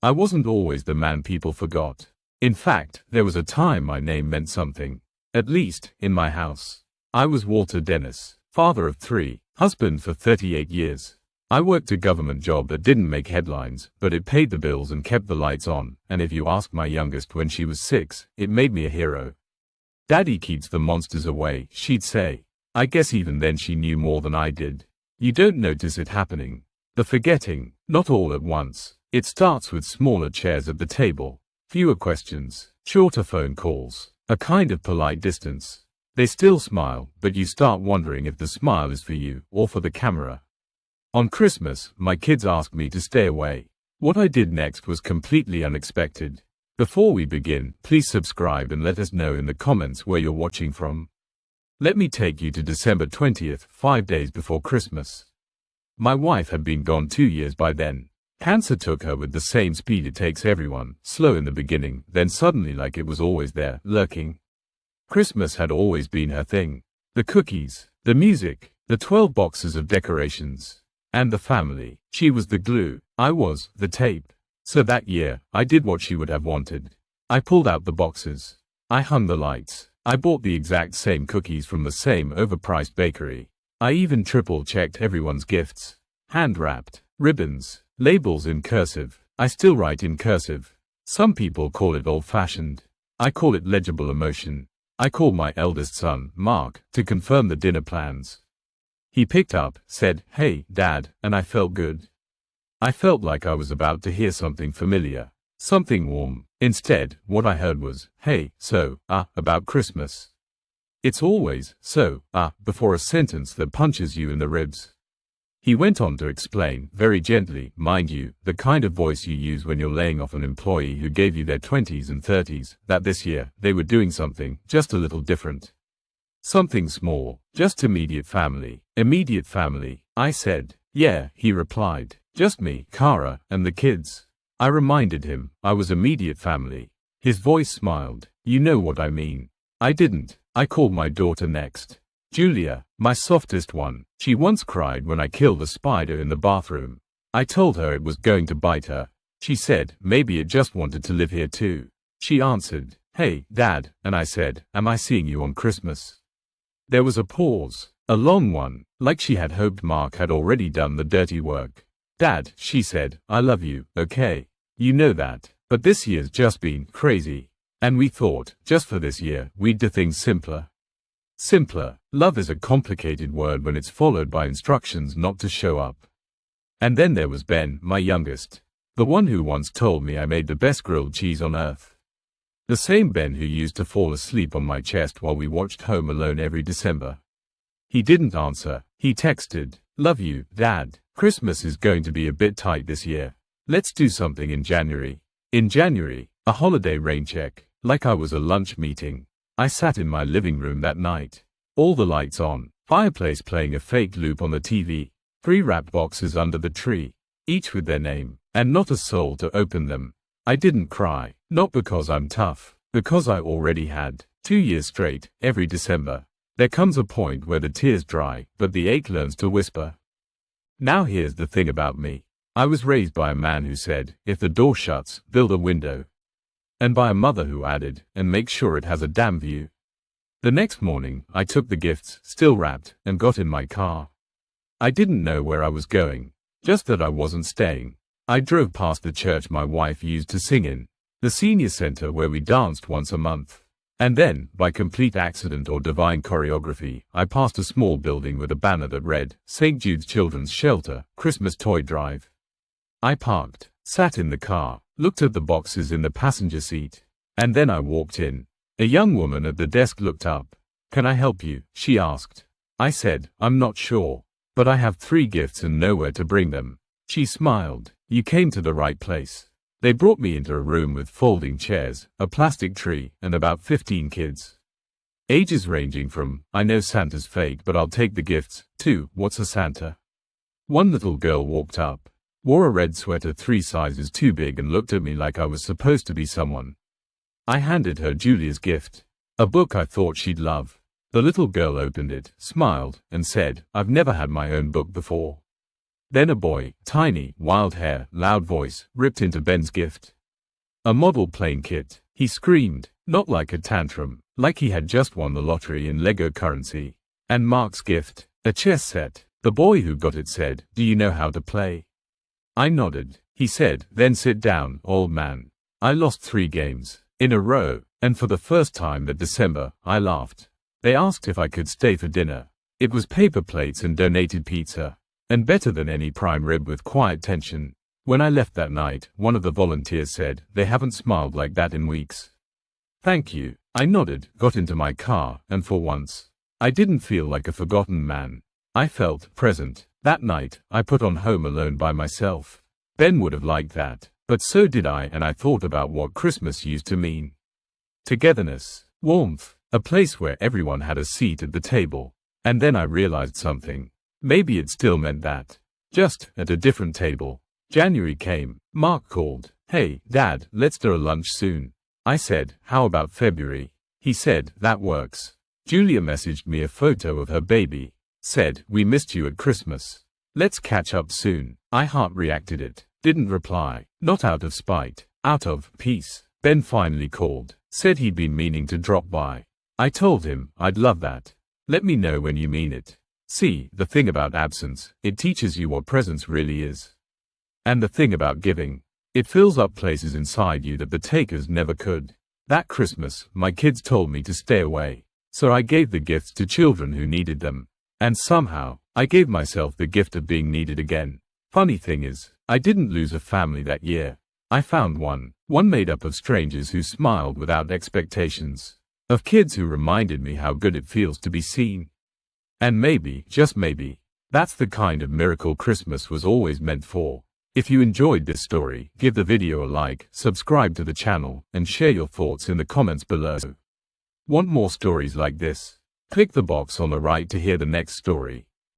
I wasn't always the man people forgot. In fact, there was a time my name meant something. At least, in my house. I was Walter Dennis, father of 3, husband for 38 years. I worked a government job that didn't make headlines, but it paid the bills and kept the lights on, and if you ask my youngest when she was 6, it made me a hero. Daddy keeps the monsters away, she'd say. I guess even then she knew more than I did. You don't notice it happening. The forgetting, not all at once. It starts with smaller chairs at the table, fewer questions, shorter phone calls, a kind of polite distance. They still smile, but you start wondering if the smile is for you or for the camera. On Christmas, my kids asked me to stay away. What I did next was completely unexpected. Before we begin, please subscribe and let us know in the comments where you're watching from. Let me take you to December 20th, 5 days before Christmas. My wife had been gone 2 years by then. Cancer took her with the same speed it takes everyone, slow in the beginning, then suddenly like it was always there, lurking. Christmas had always been her thing. The cookies, the music, the 12 boxes of decorations. And the family. She was the glue. I was the tape. So that year, I did what she would have wanted. I pulled out the boxes. I hung the lights. I bought the exact same cookies from the same overpriced bakery. I even triple-checked everyone's gifts. Hand-wrapped, ribbons, labels in cursive. I still write in cursive. Some people call it old-fashioned. I call it legible emotion. I called my eldest son, Mark, to confirm the dinner plans. He picked up, said, "Hey, Dad," and I felt good. I felt like I was about to hear something familiar, something warm. Instead, what I heard was, "Hey, so, about Christmas." It's always, "so, before a sentence that punches you in the ribs. He went on to explain, very gently, mind you, the kind of voice you use when you're laying off an employee who gave you their 20s and 30s, that this year, they were doing something, just a little different. Something small, just immediate family. Immediate family, I said. Yeah, he replied. Just me, Kara, and the kids. I reminded him, I was immediate family. His voice smiled. You know what I mean. I didn't. I called my daughter next. Julia, my softest one. She once cried when I killed a spider in the bathroom. I told her it was going to bite her. She said, maybe it just wanted to live here too. She answered, "Hey, Dad," and I said, "Am I seeing you on Christmas?" There was a pause, a long one, like she had hoped Mark had already done the dirty work. "Dad," she said, "I love you, okay? You know that, but this year's just been crazy. And we thought, just for this year, we'd do things simpler." Simpler. Love is a complicated word when it's followed by instructions not to show up. And then there was Ben, my youngest. The one who once told me I made the best grilled cheese on earth. The same Ben who used to fall asleep on my chest while we watched Home Alone every December. He didn't answer. He texted, "Love you, Dad. Christmas is going to be a bit tight this year. Let's do something in January." In January, a holiday rain check, like I was a lunch meeting. I sat in my living room that night. All the lights on, fireplace playing a fake loop on the TV, 3 wrapped boxes under the tree, each with their name, and not a soul to open them. I didn't cry, not because I'm tough, because I already had, 2 years straight, every December. There comes a point where the tears dry, but the ache learns to whisper. Now here's the thing about me. I was raised by a man who said, if the door shuts, build a window. And by a mother who added, and make sure it has a damn view. The next morning, I took the gifts, still wrapped, and got in my car. I didn't know where I was going, just that I wasn't staying. I drove past the church my wife used to sing in, the senior center where we danced once a month. And then, by complete accident or divine choreography, I passed a small building with a banner that read, St. Jude's Children's Shelter, Christmas Toy Drive. I parked, sat in the car, looked at the boxes in the passenger seat, and then I walked in. A young woman at the desk looked up. "Can I help you?" she asked. I said, "I'm not sure, but I have 3 gifts and nowhere to bring them." She smiled. "You came to the right place." They brought me into a room with folding chairs, a plastic tree, and about 15 kids. Ages ranging from, "I know Santa's fake but I'll take the gifts," to, "What's a Santa?" One little girl walked up, wore a red sweater 3 sizes too big and looked at me like I was supposed to be someone. I handed her Julia's gift, a book I thought she'd love. The little girl opened it, smiled, and said, "I've never had my own book before." Then a boy, tiny, wild hair, loud voice, ripped into Ben's gift. A model plane kit. He screamed, not like a tantrum, like he had just won the lottery in Lego currency. And Mark's gift, a chess set. The boy who got it said, "Do you know how to play?" I nodded. He said, "Then sit down, old man." I lost 3 games in a row, and for the first time that December, I laughed. They asked if I could stay for dinner. It was paper plates and donated pizza, and better than any prime rib with quiet tension. When I left that night, one of the volunteers said, "They haven't smiled like that in weeks." "Thank you." I nodded, got into my car, and for once, I didn't feel like a forgotten man. I felt present. That night, I put on Home Alone by myself. Ben would have liked that, but so did I, and I thought about what Christmas used to mean. Togetherness, warmth, a place where everyone had a seat at the table. And then I realized something. Maybe it still meant that. Just at a different table. January came. Mark called. "Hey, Dad, let's do a lunch soon." I said, "How about February?" He said, "That works." Julia messaged me a photo of her baby. Said, "We missed you at Christmas. Let's catch up soon." I heart reacted it. Didn't reply. Not out of spite. Out of peace. Ben finally called. Said he'd been meaning to drop by. I told him, "I'd love that. Let me know when you mean it." See, the thing about absence, it teaches you what presence really is. And the thing about giving, it fills up places inside you that the takers never could. That Christmas, my kids told me to stay away. So I gave the gifts to children who needed them. And somehow, I gave myself the gift of being needed again. Funny thing is, I didn't lose a family that year. I found one made up of strangers who smiled without expectations. Of kids who reminded me how good it feels to be seen. And maybe, just maybe, that's the kind of miracle Christmas was always meant for. If you enjoyed this story, give the video a like, subscribe to the channel, and share your thoughts in the comments below. Want more stories like this? Click the box on the right to hear the next story.